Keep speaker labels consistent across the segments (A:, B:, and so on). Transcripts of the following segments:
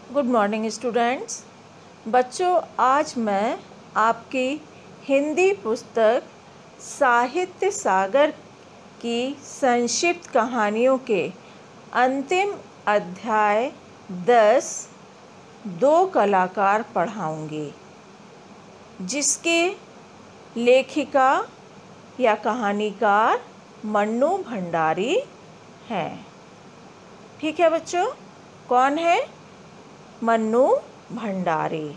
A: Good morning students. बच्चों, आज मैं आपकी हिंदी पुस्तक साहित्य सागर की संक्षिप्त कहानियों के अंतिम अध्याय 10 दो कलाकार पढ़ाऊंगी, जिसके लेखिका या कहानीकार मन्नू भंडारी हैं। ठीक है बच्चों, कौन है? मन्नू भंडारी।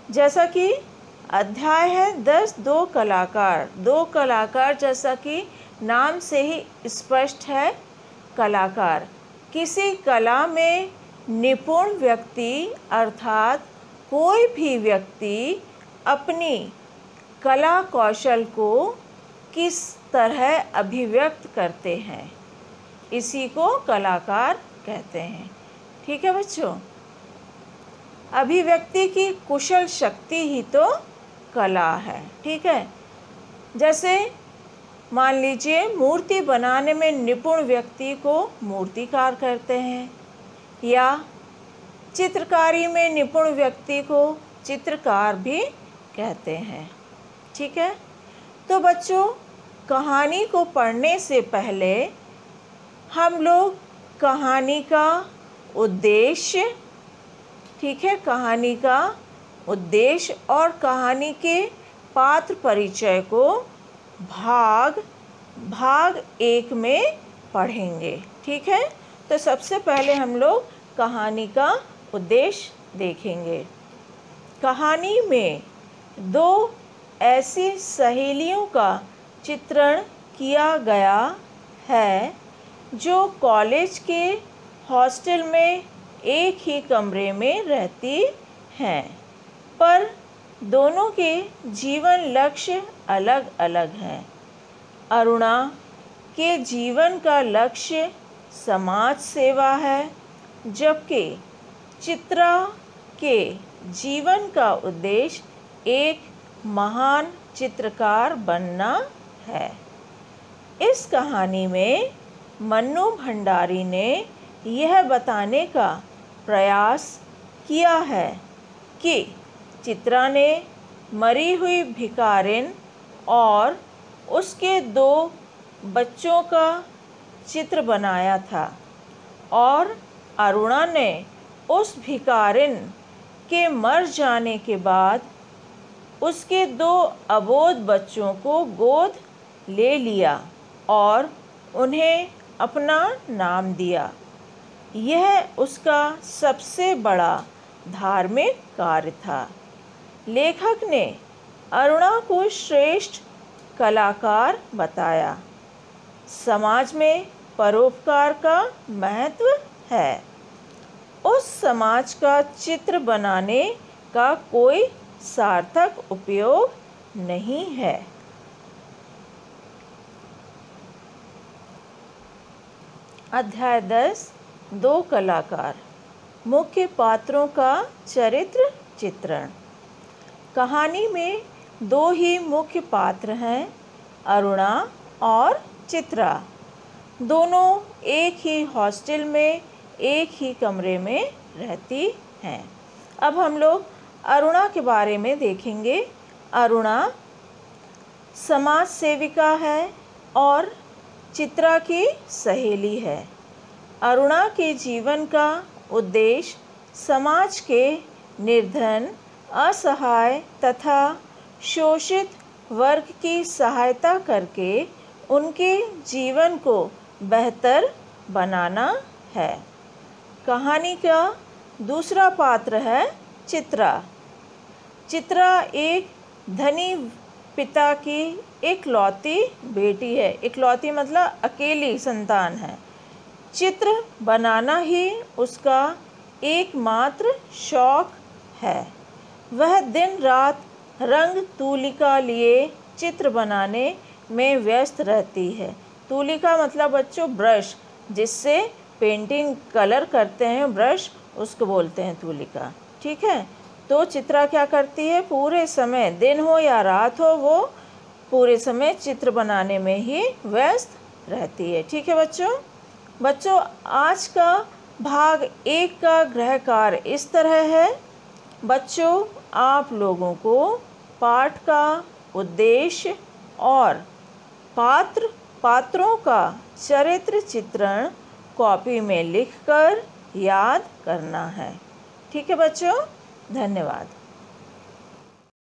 A: जैसा कि अध्याय है 10 दो कलाकार। दो कलाकार जैसा कि नाम से ही स्पष्ट है, कलाकार किसी कला में निपुण व्यक्ति अर्थात कोई भी व्यक्ति अपनी कला कौशल को किस तरह अभिव्यक्त करते हैं, इसी को कलाकार कहते हैं। ठीक है बच्चों, अभिव्यक्ति की कुशल शक्ति ही तो कला है। ठीक है, जैसे मान लीजिए मूर्ति बनाने में निपुण व्यक्ति को मूर्तिकार कहते हैं, या चित्रकारी में निपुण व्यक्ति को चित्रकार भी कहते हैं। ठीक है, तो बच्चों, कहानी को पढ़ने से पहले हम लोग कहानी का उद्देश्य, ठीक है, कहानी का उद्देश्य और कहानी के पात्र परिचय को भाग 1 में पढ़ेंगे। ठीक है, तो सबसे पहले हम लोग कहानी का उद्देश्य देखेंगे। कहानी में दो ऐसी सहेलियों का चित्रण किया गया है जो कॉलेज के हॉस्टल में एक ही कमरे में रहती हैं, पर दोनों के जीवन लक्ष्य अलग अलग हैं। अरुणा के जीवन का लक्ष्य समाज सेवा है, जबकि चित्रा के जीवन का उद्देश्य एक महान चित्रकार बनना है। इस कहानी में मन्नू भंडारी ने यह बताने का प्रयास किया है कि चित्रा ने मरी हुई भिखारिन और उसके 2 बच्चों का चित्र बनाया था, और अरुणा ने उस भिखारिन के मर जाने के बाद उसके 2 अबोध बच्चों को गोद ले लिया और उन्हें अपना नाम दिया। यह उसका सबसे बड़ा धार्मिक कार्य था। लेखक ने अरुणा को श्रेष्ठ कलाकार बताया। समाज में परोपकार का महत्व है। उस समाज का चित्र बनाने का कोई सार्थक उपयोग नहीं है। अध्याय 10 दो कलाकार। मुख्य पात्रों का चरित्र चित्रण। कहानी में 2 ही मुख्य पात्र हैं, अरुणा और चित्रा। दोनों एक ही हॉस्टल में एक ही कमरे में रहती हैं। अब हम लोग अरुणा के बारे में देखेंगे। अरुणा समाज सेविका है और चित्रा की सहेली है। अरुणा के जीवन का उद्देश्य समाज के निर्धन, असहाय तथा शोषित वर्ग की सहायता करके उनके जीवन को बेहतर बनाना है। कहानी का दूसरा पात्र है चित्रा। चित्रा एक धनी पिता की इकलौती बेटी है। इकलौती मतलब अकेली संतान है। चित्र बनाना ही उसका एकमात्र शौक है। वह दिन रात रंग तूलिका लिए चित्र बनाने में व्यस्त रहती है। तूलिका मतलब बच्चों ब्रश, जिससे पेंटिंग कलर करते हैं, ब्रश, उसको बोलते हैं तूलिका। ठीक है, तो चित्रा क्या करती है? पूरे समय, दिन हो या रात हो, वो पूरे समय चित्र बनाने में ही व्यस्त रहती है। ठीक है बच्चों, आज का भाग 1 का गृह कार्य इस तरह है। बच्चों, आप लोगों को पाठ का उद्देश्य और पात्रों का चरित्र चित्रण कॉपी में लिखकर याद करना है। ठीक है बच्चों, धन्यवाद।